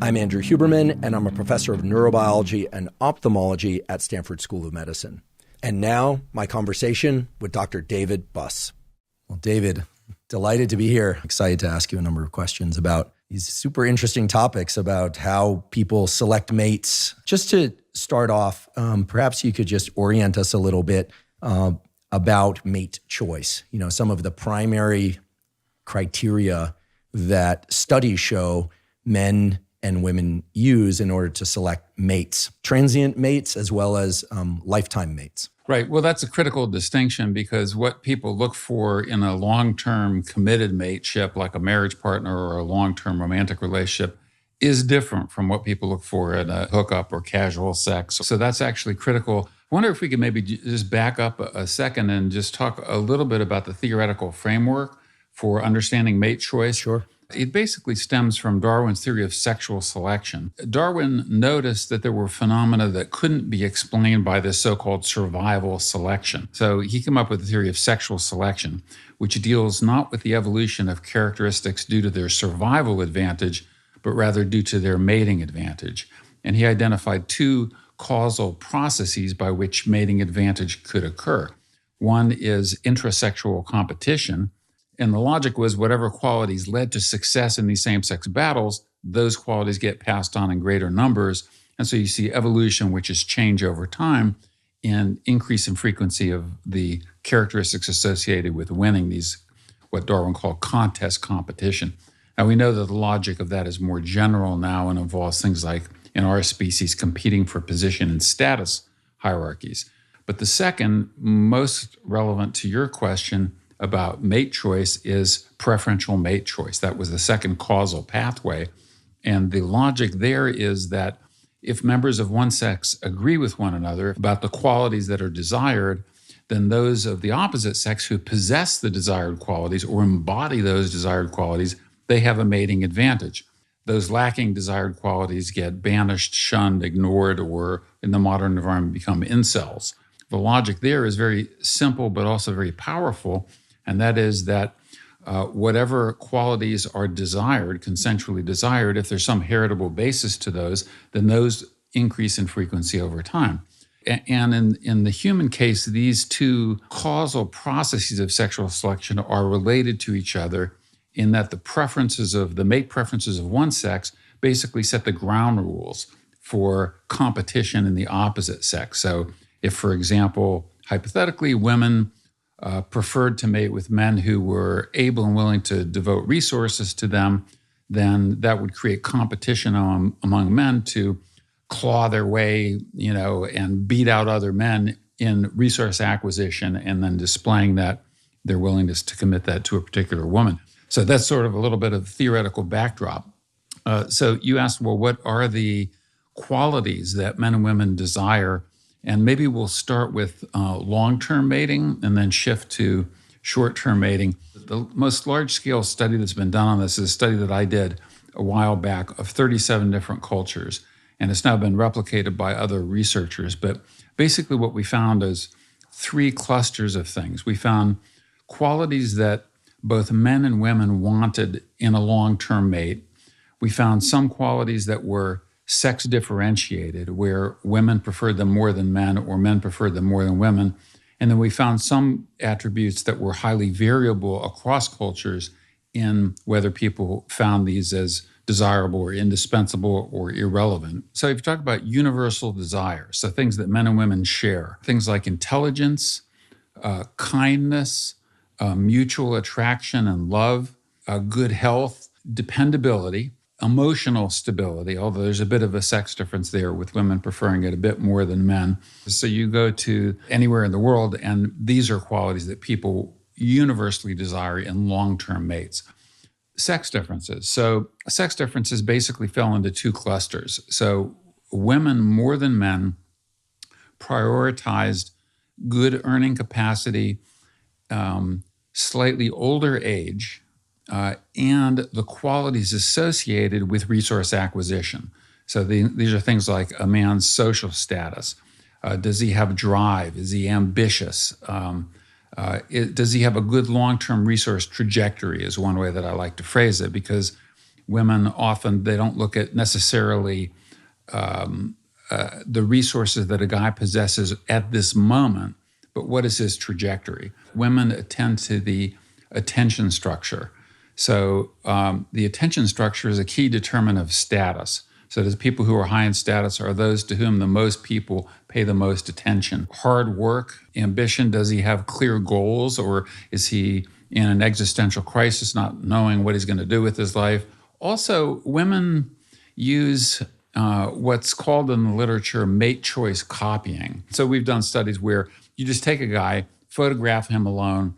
I'm Andrew Huberman, and I'm a professor of neurobiology and ophthalmology at Stanford School of Medicine. And now, my conversation with Dr. David Buss. Well, David, delighted to be here. Excited to ask you a number of questions about these super interesting topics about how people select mates. Just to start off, perhaps you could just orient us a little bit about mate choice. You know, some of the primary criteria that studies show men and women use in order to select mates, transient mates as well as lifetime mates. Right. Well, that's a critical distinction because what people look for in a long-term committed mateship, like a marriage partner or a long-term romantic relationship, is different from what people look for in a hookup or casual sex. So that's actually critical. I wonder if we could maybe just back up a second and just talk a little bit about the theoretical framework for understanding mate choice. Sure. It basically stems from Darwin's theory of sexual selection. Darwin noticed that there were phenomena that couldn't be explained by this so-called survival selection. So he came up with the theory of sexual selection, which deals not with the evolution of characteristics due to their survival advantage, but rather due to their mating advantage. And he identified two causal processes by which mating advantage could occur. One is intrasexual competition. And the logic was whatever qualities led to success in these same-sex battles, those qualities get passed on in greater numbers. And so you see evolution, which is change over time, and increase in frequency of the characteristics associated with winning these, what Darwin called contest competition. Now we know that the logic of that is more general now and involves things like, in our species, competing for position and status hierarchies. But the second, most relevant to your question, about mate choice is preferential mate choice. That was the second causal pathway. And the logic there is that if members of one sex agree with one another about the qualities that are desired, then those of the opposite sex who possess the desired qualities or embody those desired qualities, they have a mating advantage. Those lacking desired qualities get banished, shunned, ignored, or in the modern environment become incels. The logic there is very simple, but also very powerful. And that is that whatever qualities are desired, consensually desired, if there's some heritable basis to those, then those increase in frequency over time. And in the human case, these two causal processes of sexual selection are related to each other in that the mate preferences of one sex basically set the ground rules for competition in the opposite sex. So if, for example, hypothetically, women preferred to mate with men who were able and willing to devote resources to them, then that would create competition among men to claw their way, and beat out other men in resource acquisition and then displaying their willingness to commit that to a particular woman. So that's sort of a little bit of theoretical backdrop. So you asked, well, what are the qualities that men and women desire? And maybe we'll start with long-term mating and then shift to short-term mating. The most large-scale study that's been done on this is a study that I did a while back of 37 different cultures. And it's now been replicated by other researchers. But basically what we found is three clusters of things. We found qualities that both men and women wanted in a long-term mate. We found some qualities that were sex differentiated, where women preferred them more than men or men preferred them more than women. And then we found some attributes that were highly variable across cultures in whether people found these as desirable or indispensable or irrelevant. So if you talk about universal desires, so things that men and women share, things like intelligence, kindness, mutual attraction and love, good health, dependability, emotional stability, although there's a bit of a sex difference there with women preferring it a bit more than men. So you go to anywhere in the world, and these are qualities that people universally desire in long-term mates. Sex differences. So sex differences basically fell into two clusters. So women more than men prioritized good earning capacity, slightly older age, and the qualities associated with resource acquisition. So these are things like a man's social status. Does he have drive? Is he ambitious? Does he have a good long-term resource trajectory is one way that I like to phrase it, because Women often, they don't look at necessarily the resources that a guy possesses at this moment, but what is his trajectory? Women attend to the attention structure. So the attention structure is a key determinant of status. So the people who are high in status are those to whom the most people pay the most attention. Hard work, ambition, does he have clear goals, or is he in an existential crisis, not knowing what he's going to do with his life? Also, women use what's called in the literature mate choice copying. So we've done studies where you just take a guy, photograph him alone,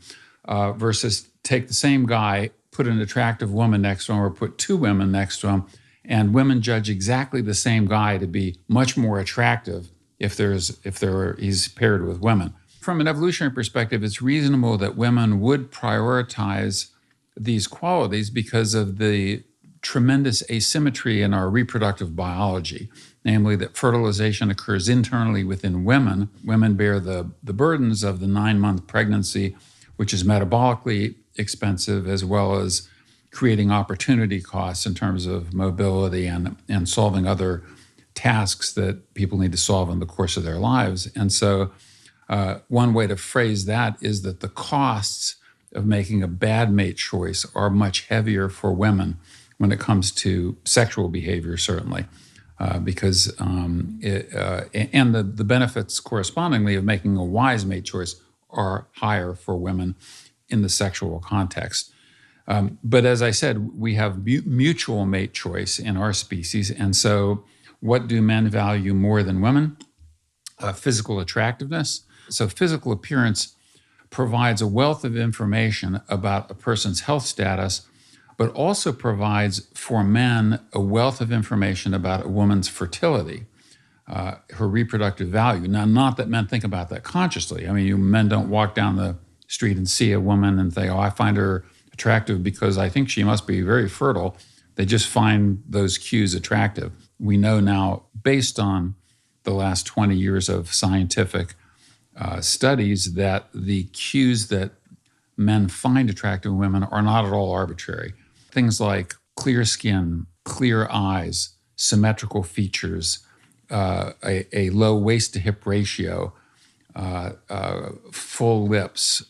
versus take the same guy, put an attractive woman next to him, or put two women next to him, and women judge exactly the same guy to be much more attractive if he's paired with women. From an evolutionary perspective, it's reasonable that women would prioritize these qualities because of the tremendous asymmetry in our reproductive biology, namely that fertilization occurs internally within women. Women bear the burdens of the 9-month pregnancy, which is metabolically expensive, as well as creating opportunity costs in terms of mobility and solving other tasks that people need to solve in the course of their lives. And so one way to phrase that is that the costs of making a bad mate choice are much heavier for women when it comes to sexual behavior, certainly, because the benefits correspondingly of making a wise mate choice are higher for women in the sexual context. But as I said, we have mutual mate choice in our species. And so what do men value more than women? Physical attractiveness. So physical appearance provides a wealth of information about a person's health status, but also provides for men a wealth of information about a woman's fertility, her reproductive value. Now, not that men think about that consciously. I mean, men don't walk down the street and see a woman and think, oh, I find her attractive because I think she must be very fertile. They just find those cues attractive. We know now, based on the last 20 years of scientific studies, that the cues that men find attractive in women are not at all arbitrary. Things like clear skin, clear eyes, symmetrical features, a low waist-to-hip ratio, full lips,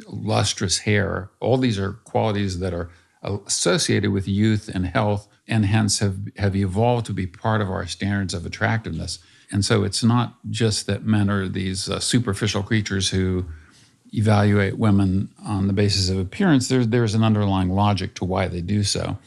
lustrous hair. All these are qualities that are associated with youth and health, and hence have evolved to be part of our standards of attractiveness. And so it's not just that men are these superficial creatures who evaluate women on the basis of appearance. There's an underlying logic to why they do so.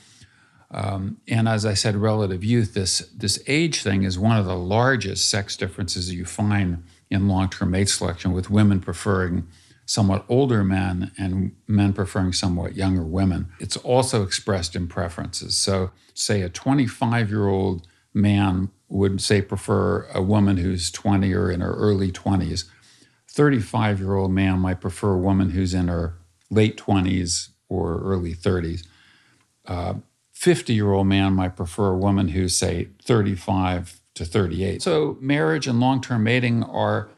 And as I said, relative youth, this age thing is one of the largest sex differences you find in long-term mate selection, with women preferring somewhat older men and men preferring somewhat younger women. It's also expressed in preferences. So say a 25-year-old man would, say, prefer a woman who's 20 or in her early 20s. 35-year-old man might prefer a woman who's in her late 20s or early 30s. 50-year-old man might prefer a woman who's, say, 35 to 38. So marriage and long-term mating are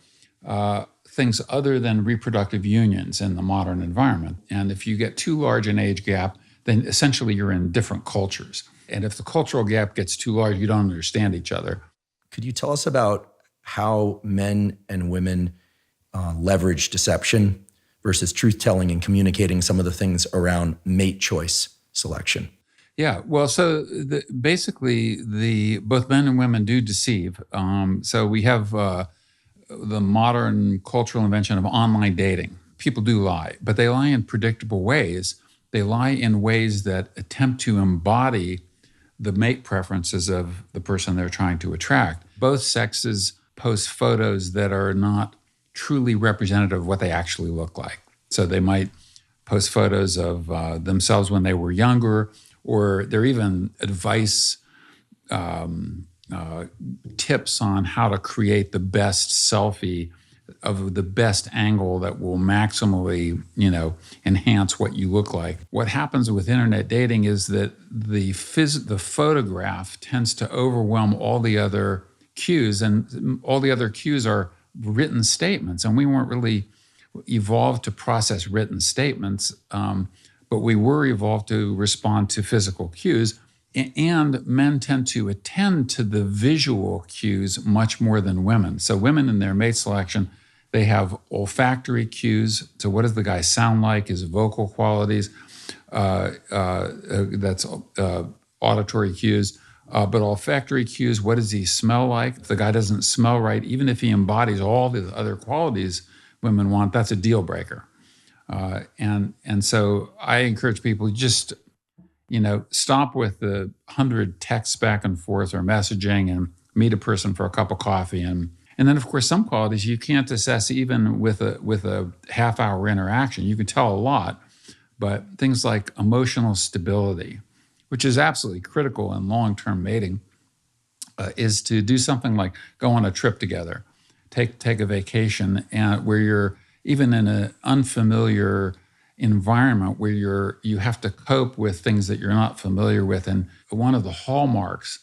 things other than reproductive unions in the modern environment. And if you get too large an age gap, then essentially you're in different cultures. And if the cultural gap gets too large, you don't understand each other. Could you tell us about how men and women leverage deception versus truth-telling and communicating some of the things around mate choice selection? Yeah, well, so basically, both men and women do deceive. So we have the modern cultural invention of online dating. People do lie, but they lie in predictable ways. They lie in ways that attempt to embody the mate preferences of the person they're trying to attract. Both sexes post photos that are not truly representative of what they actually look like. So they might post photos of themselves when they were younger, or they're even advice tips on how to create the best selfie of the best angle that will maximally, enhance what you look like. What happens with internet dating is that the photograph tends to overwhelm all the other cues, and all the other cues are written statements. And we weren't really evolved to process written statements, but we were evolved to respond to physical cues. And men tend to attend to the visual cues much more than women. So women in their mate selection, they have olfactory cues. So what does the guy sound like? His vocal qualities. That's auditory cues. But olfactory cues, what does he smell like? If the guy doesn't smell right, even if he embodies all the other qualities women want, that's a deal breaker. And so I encourage people just, stop with the 100 texts back and forth or messaging and meet a person for a cup of coffee. And then, of course, some qualities you can't assess even with a half-hour interaction. You can tell a lot, but things like emotional stability, which is absolutely critical in long-term mating, is to do something like go on a trip together, take a vacation, and where you're even in an unfamiliar environment where you have to cope with things that you're not familiar with. And one of the hallmarks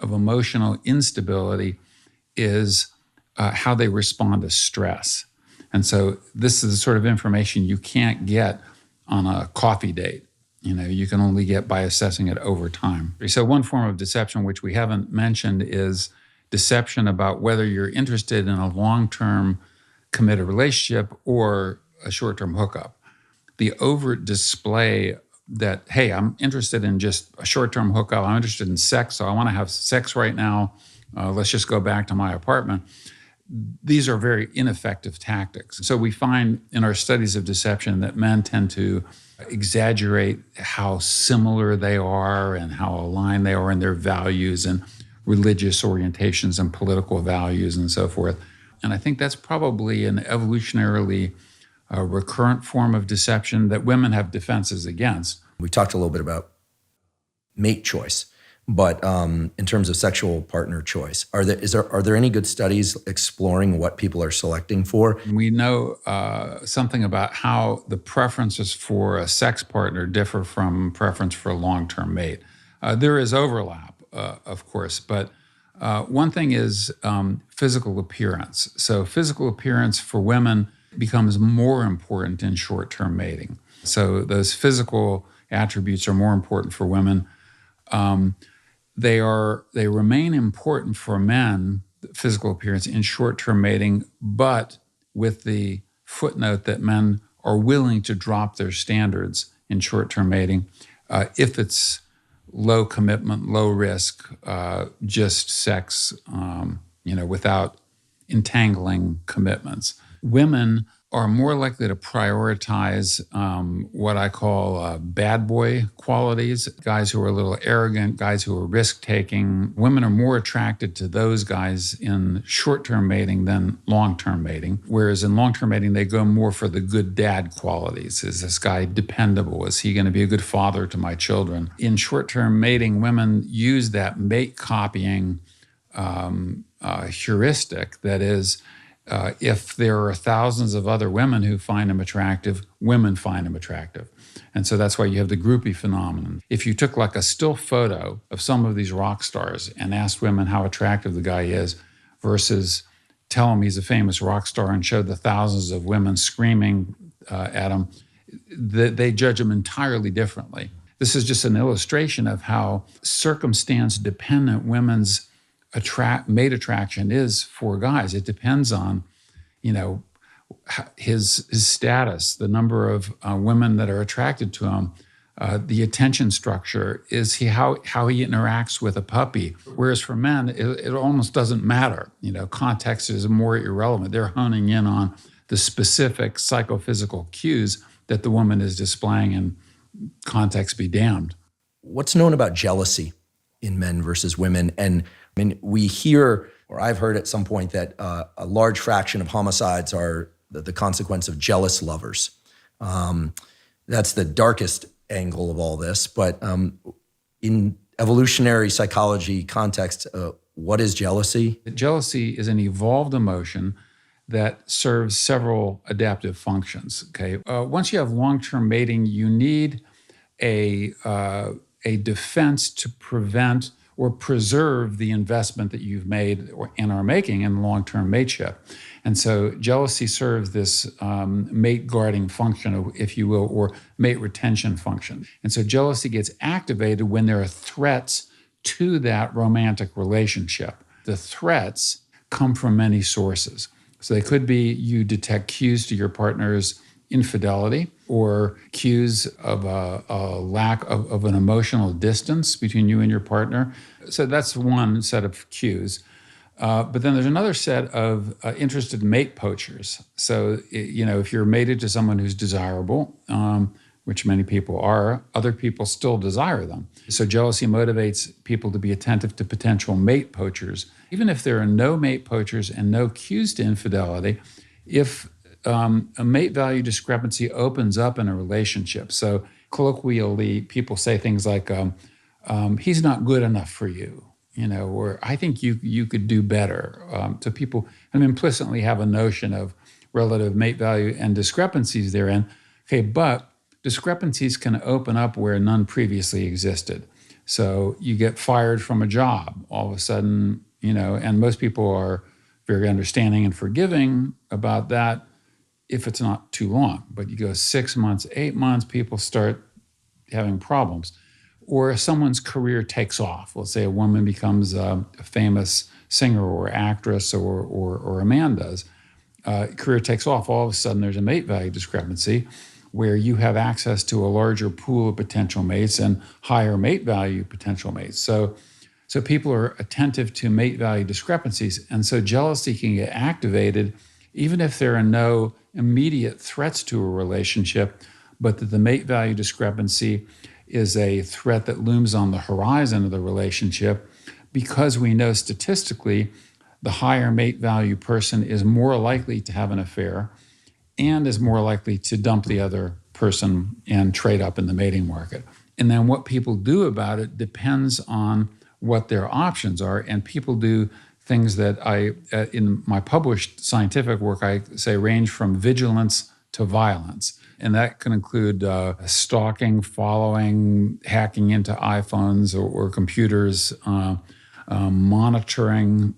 of emotional instability is how they respond to stress. And so this is the sort of information you can't get on a coffee date. You can only get by assessing it over time. So one form of deception, which we haven't mentioned, is deception about whether you're interested in a long-term committed relationship or a short-term hookup. The overt display that, hey, I'm interested in just a short-term hookup, I'm interested in sex, so I want to have sex right now, let's just go back to my apartment. These are very ineffective tactics. So we find in our studies of deception that men tend to exaggerate how similar they are and how aligned they are in their values and religious orientations and political values and so forth. And I think that's probably an evolutionarily recurrent form of deception that women have defenses against. We talked a little bit about mate choice, but in terms of sexual partner choice, are there any good studies exploring what people are selecting for? We know something about how the preferences for a sex partner differ from preference for a long-term mate. There is overlap, of course, but one thing is physical appearance. So physical appearance for women becomes more important in short-term mating. So those physical attributes are more important for women. They remain important for men, physical appearance, in short-term mating, but with the footnote that men are willing to drop their standards in short-term mating if it's low commitment, low risk, just sex, without entangling commitments. Women are more likely to prioritize what I call bad boy qualities, guys who are a little arrogant, guys who are risk-taking. Women are more attracted to those guys in short-term mating than long-term mating, whereas in long-term mating, they go more for the good dad qualities. Is this guy dependable? Is he going to be a good father to my children? In short-term mating, women use that mate copying heuristic, that is, if there are thousands of other women who find him attractive, women find him attractive. And so that's why you have the groupie phenomenon. If you took like a still photo of some of these rock stars and asked women how attractive the guy is versus tell him he's a famous rock star and showed the thousands of women screaming at him, they judge him entirely differently. This is just an illustration of how circumstance-dependent women's mate attraction is for guys. It depends on, his status, the number of women that are attracted to him, the attention structure, how he interacts with a puppy. Whereas for men, it almost doesn't matter. Context is more irrelevant. They're honing in on the specific psychophysical cues that the woman is displaying, and context be damned. What's known about jealousy in men versus women? And we hear, or I've heard at some point, that a large fraction of homicides are the consequence of jealous lovers. That's the darkest angle of all this. But in evolutionary psychology context, what is jealousy? Jealousy is an evolved emotion that serves several adaptive functions. Okay, once you have long-term mating, you need a defense to prevent or preserve the investment that you've made and are making in long-term mateship. And so jealousy serves this mate guarding function, if you will, or mate retention function. And so jealousy gets activated when there are threats to that romantic relationship. The threats come from many sources. So they could be you detect cues to your partner's infidelity or cues of a lack of an emotional distance between you and your partner. So that's one set of cues. But then there's another set of interested mate poachers. So, if you're mated to someone who's desirable, which many people are, other people still desire them. So jealousy motivates people to be attentive to potential mate poachers. Even if there are no mate poachers and no cues to infidelity, if a mate value discrepancy opens up in a relationship. So colloquially, people say things like, he's not good enough for you, or I think you could do better. So people implicitly have a notion of relative mate value and discrepancies therein. Okay, but discrepancies can open up where none previously existed. So you get fired from a job all of a sudden, and most people are very understanding and forgiving about that if it's not too long. But you go 6 months, 8 months, people start having problems. Or someone's career takes off. Let's say a woman becomes a famous singer or actress or a man does. Career takes off. All of a sudden, there's a mate value discrepancy where you have access to a larger pool of potential mates and higher mate value potential mates. So people are attentive to mate value discrepancies. And so jealousy can get activated even if there are no immediate threats to a relationship, but that the mate value discrepancy is a threat that looms on the horizon of the relationship, because we know statistically the higher mate value person is more likely to have an affair and is more likely to dump the other person and trade up in the mating market. And then what people do about it depends on what their options are. And people do things that in my published scientific work, I say range from vigilance to violence. And that can include stalking, following, hacking into iPhones or computers, monitoring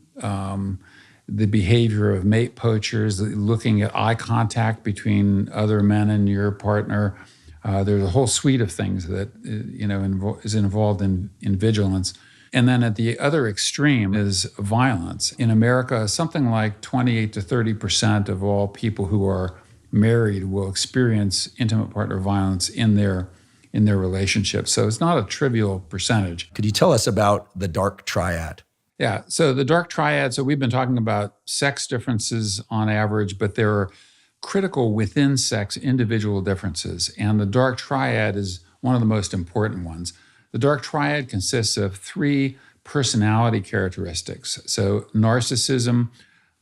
the behavior of mate poachers, looking at eye contact between other men and your partner. There's a whole suite of things that is involved in vigilance. And then at the other extreme is violence. In America, something like 28 to 30% of all people who are married will experience intimate partner violence in their relationship. So it's not a trivial percentage. Could you tell us about the dark triad? Yeah, so the dark triad, so we've been talking about sex differences on average, but there are critical within sex individual differences. And the dark triad is one of the most important ones. The dark triad consists of 3 personality characteristics. So narcissism,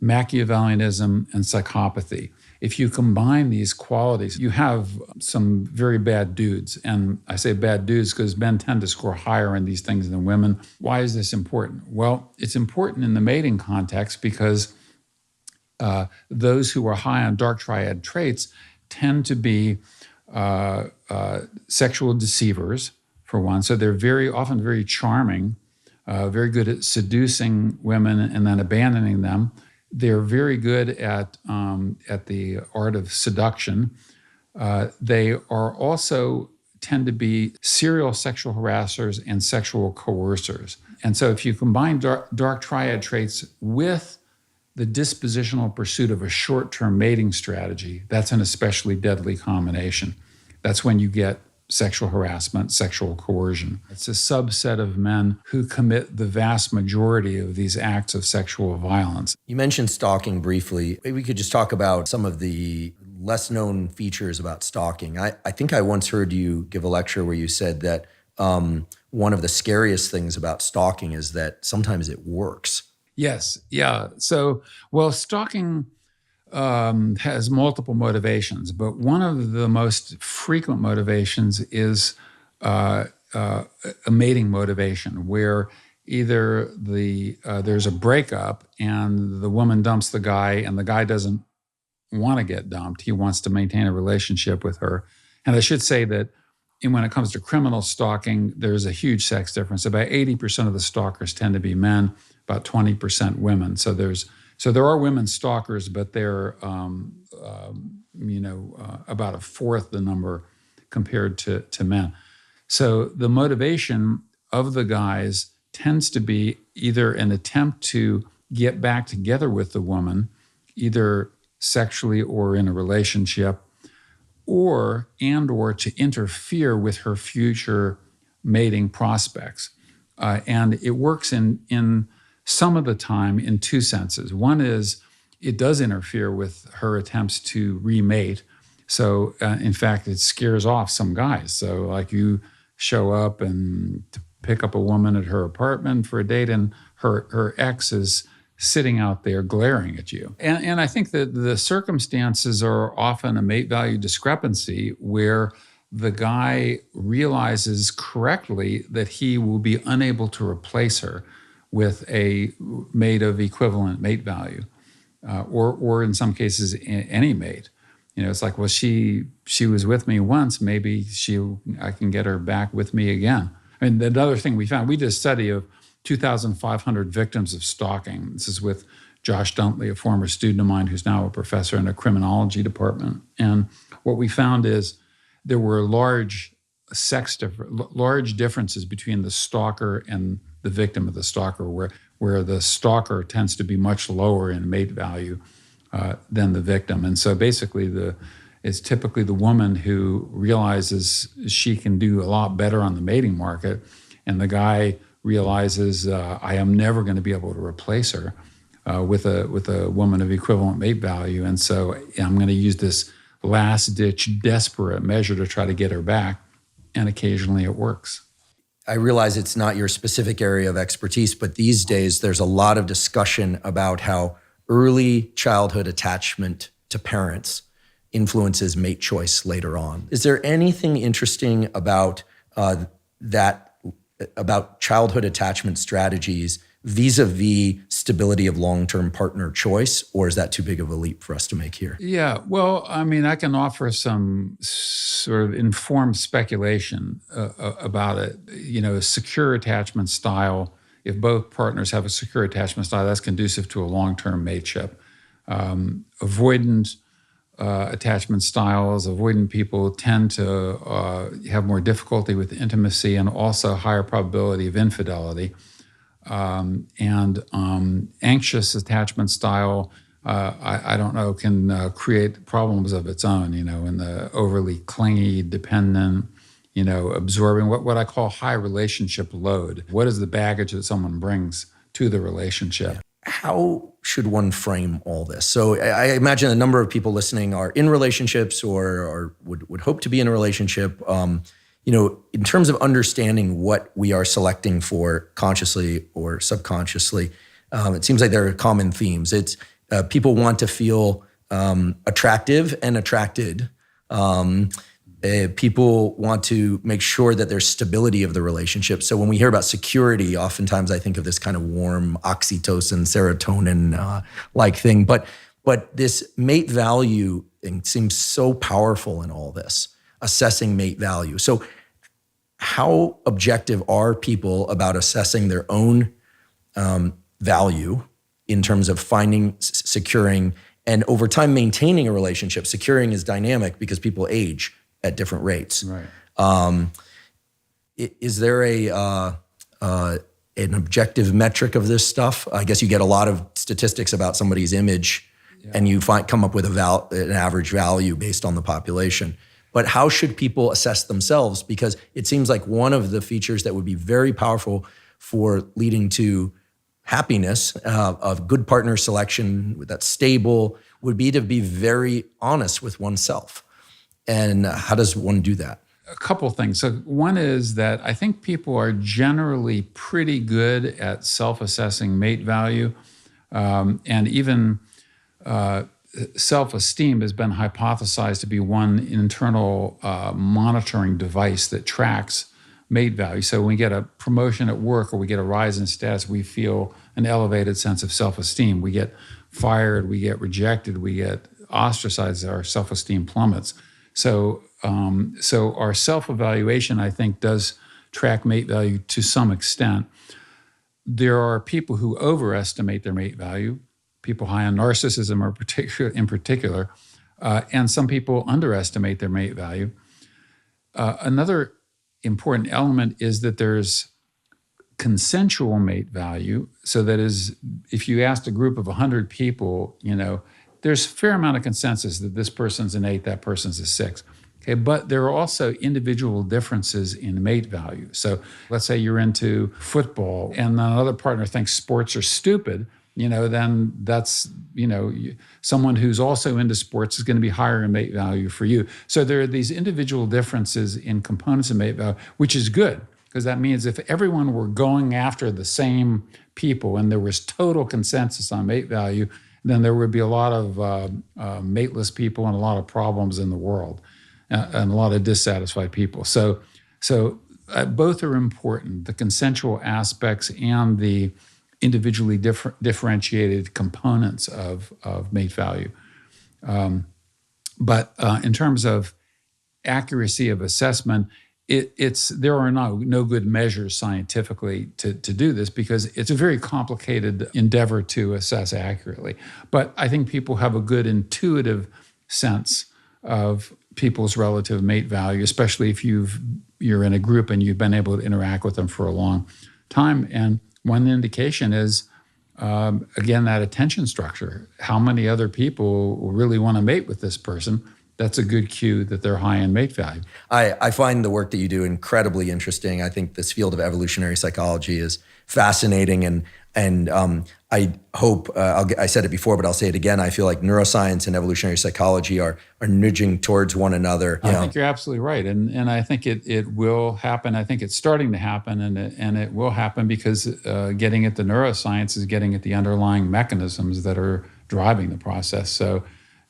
Machiavellianism, and psychopathy. If you combine these qualities, you have some very bad dudes. And I say bad dudes because men tend to score higher in these things than women. Why is this important? Well, it's important in the mating context because those who are high on dark triad traits tend to be sexual deceivers, for one. So they're very often very charming, very good at seducing women and then abandoning them. They're very good at the art of seduction. They are also tend to be serial sexual harassers and sexual coercers. And so if you combine dark triad traits with the dispositional pursuit of a short-term mating strategy, that's an especially deadly combination. That's when you get sexual harassment, sexual coercion. It's a subset of men who commit the vast majority of these acts of sexual violence. You mentioned stalking briefly. Maybe we could just talk about some of the less known features about stalking. I think I once heard you give a lecture where you said that one of the scariest things about stalking is that sometimes it works. Yes, yeah. So, stalking has multiple motivations, but one of the most frequent motivations is a mating motivation, where either there's a breakup and the woman dumps the guy, and the guy doesn't want to get dumped. He wants to maintain a relationship with her. And I should say that And when it comes to criminal stalking, there's a huge sex difference. About 80% of the stalkers tend to be men, about 20% women. So there are women stalkers, but they're about a fourth the number compared to men. So the motivation of the guys tends to be either an attempt to get back together with the woman, either sexually or in a relationship, or to interfere with her future mating prospects. And it works in some of the time in two senses. One is it does interfere with her attempts to remate. So in fact, it scares off some guys. So like you show up and to pick up a woman at her apartment for a date, and her ex is sitting out there glaring at you. And I think that the circumstances are often a mate value discrepancy where the guy realizes correctly that he will be unable to replace her with a mate of equivalent mate value, or in some cases, any mate. It's like, well, she was with me once, maybe I can get her back with me again. I mean, another thing we found, we did a study of 2,500 victims of stalking. This is with Josh Duntley, a former student of mine who's now a professor in a criminology department. And what we found is there were large differences between the stalker and the victim of the stalker, where the stalker tends to be much lower in mate value than the victim. And so basically it's typically the woman who realizes she can do a lot better on the mating market, and the guy realizes I am never going to be able to replace her with a woman of equivalent mate value, and so I'm going to use this last-ditch desperate measure to try to get her back, and occasionally it works. I realize it's not your specific area of expertise, but these days there's a lot of discussion about how early childhood attachment to parents influences mate choice later on. Is there anything interesting about about childhood attachment strategies vis-a-vis stability of long-term partner choice, or is that too big of a leap for us to make here? Yeah, well, I mean, I can offer some sort of informed speculation about it. A secure attachment style, if both partners have a secure attachment style, that's conducive to a long-term mateship. Avoidant attachment styles, avoidant people tend to have more difficulty with intimacy and also higher probability of infidelity. And anxious attachment style, I don't know, can create problems of its own, in the overly clingy, dependent, absorbing, what I call high relationship load. What is the baggage that someone brings to the relationship? Yeah. How should one frame all this? So I imagine a number of people listening are in relationships or would hope to be in a relationship. In terms of understanding what we are selecting for consciously or subconsciously, it seems like there are common themes. It's people want to feel attractive and attracted. People want to make sure that there's stability of the relationship. So when we hear about security, oftentimes I think of this kind of warm oxytocin, serotonin like thing. But this mate value thing seems so powerful in all this, assessing mate value. So how objective are people about assessing their own value in terms of finding, securing, and over time maintaining a relationship? Securing is dynamic because people age at different rates. Right. Is there an objective metric of this stuff? I guess you get a lot of statistics about somebody's image, and you come up with an average value based on the population. But how should people assess themselves? Because it seems like one of the features that would be very powerful for leading to happiness, of good partner selection that's stable, would be to be very honest with oneself. And how does one do that? A couple things. So one is that I think people are generally pretty good at self-assessing mate value, and even self-esteem has been hypothesized to be one internal monitoring device that tracks mate value. So when we get a promotion at work or we get a rise in status, we feel an elevated sense of self-esteem. We get fired, we get rejected, we get ostracized, our self-esteem plummets. So So our self-evaluation, I think, does track mate value to some extent. There are people who overestimate their mate value, people high on narcissism in particular, and some people underestimate their mate value. Another important element is that there's consensual mate value. So that is, if you asked a group of 100 people, there's a fair amount of consensus that this person's an 8, that person's a 6. Okay, but there are also individual differences in mate value. So let's say you're into football and another partner thinks sports are stupid, then that's, someone who's also into sports is going to be higher in mate value for you. So there are these individual differences in components of mate value, which is good, because that means if everyone were going after the same people and there was total consensus on mate value, then there would be a lot of mateless people and a lot of problems in the world. And a lot of dissatisfied people. So both are important, the consensual aspects and the individually differentiated components of mate value. But in terms of accuracy of assessment, there are no good measures scientifically to do this, because it's a very complicated endeavor to assess accurately. But I think people have a good intuitive sense of people's relative mate value, especially if you're in a group and you've been able to interact with them for a long time. And one indication is, again, that attention structure. How many other people really want to mate with this person? That's a good cue that they're high in mate value. I find the work that you do incredibly interesting. I think this field of evolutionary psychology is fascinating, and I hope, I said it before, but I'll say it again, I feel like neuroscience and evolutionary psychology are nudging towards one another. I think you're absolutely right. And I think it will happen. I think it's starting to happen, and it will happen because getting at the neuroscience is getting at the underlying mechanisms that are driving the process. So,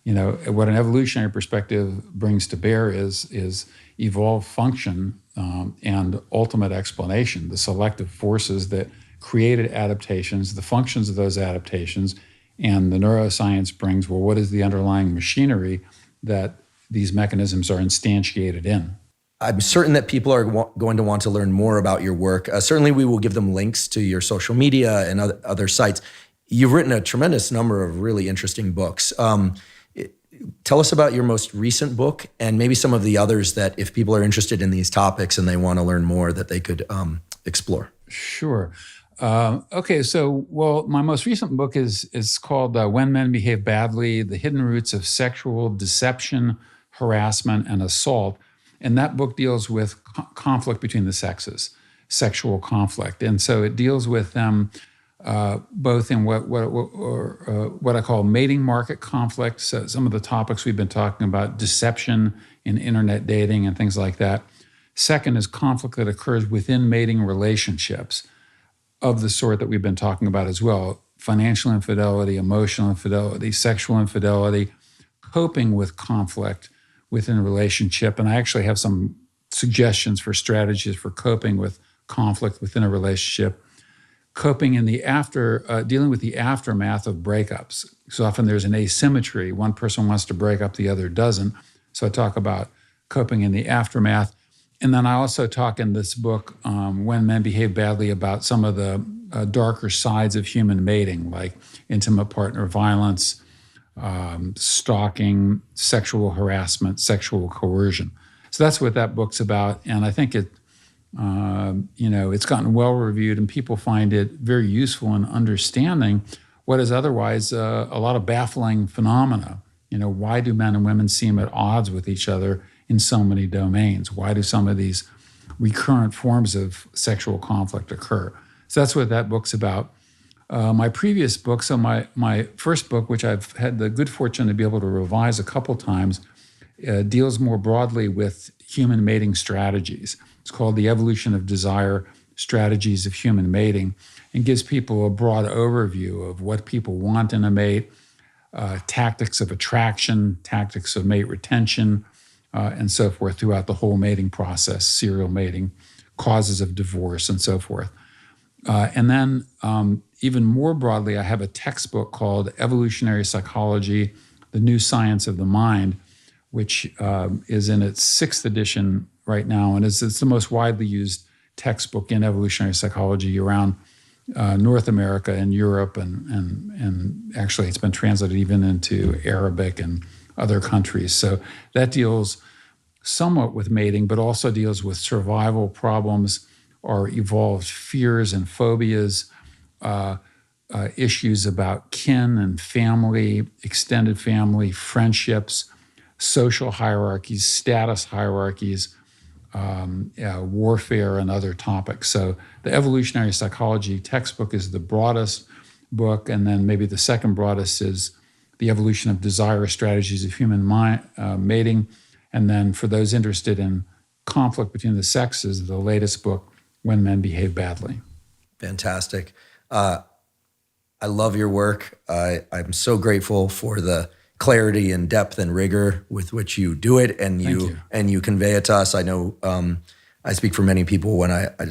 what an evolutionary perspective brings to bear is evolved function and ultimate explanation, the selective forces that created adaptations, the functions of those adaptations, and the neuroscience brings, well, what is the underlying machinery that these mechanisms are instantiated in? I'm certain that people are going to want to learn more about your work. Certainly, we will give them links to your social media and other sites. You've written a tremendous number of really interesting books. Tell us about your most recent book and maybe some of the others that, if people are interested in these topics and they want to learn more, that they could explore. Sure. Okay, so, my most recent book is called When Men Behave Badly, The Hidden Roots of Sexual Deception, Harassment, and Assault. And that book deals with conflict between the sexes, sexual conflict. And so it deals with them both in what I call mating market conflict, so some of the topics we've been talking about, deception in internet dating and things like that. Second is conflict that occurs within mating relationships, of the sort that we've been talking about as well: financial infidelity, emotional infidelity, sexual infidelity, coping with conflict within a relationship. And I actually have some suggestions for strategies for coping with conflict within a relationship. Coping in the dealing with the aftermath of breakups. So often there's an asymmetry. One person wants to break up, the other doesn't. So I talk about coping in the aftermath. And then I also talk in this book, When Men Behave Badly, about some of the darker sides of human mating, like intimate partner violence, stalking, sexual harassment, sexual coercion. So that's what that book's about. And I think it's gotten well reviewed, and people find it very useful in understanding what is otherwise a lot of baffling phenomena. Why do men and women seem at odds with each other in so many domains? Why do some of these recurrent forms of sexual conflict occur? So that's what that book's about. My previous book, so my first book, which I've had the good fortune to be able to revise a couple times, deals more broadly with human mating strategies. It's called The Evolution of Desire, Strategies of Human Mating, and gives people a broad overview of what people want in a mate, tactics of attraction, tactics of mate retention, and so forth throughout the whole mating process, serial mating, causes of divorce, and so forth. And then even more broadly, I have a textbook called Evolutionary Psychology, The New Science of the Mind, which is in its 6th edition right now, and it's the most widely used textbook in evolutionary psychology around North America and Europe, and actually it's been translated even into Arabic and other countries. So that deals somewhat with mating, but also deals with survival problems or evolved fears and phobias, issues about kin and family, extended family, friendships, social hierarchies, status hierarchies, warfare, and other topics. So the evolutionary psychology textbook is the broadest book, and then maybe the second broadest is the evolution of desire strategies of human mating. And then for those interested in conflict between the sexes, the latest book, When Men Behave Badly. Fantastic. I love your work. I'm so grateful for the clarity and depth and rigor with which you do it, and you convey it to us. I know I speak for many people when I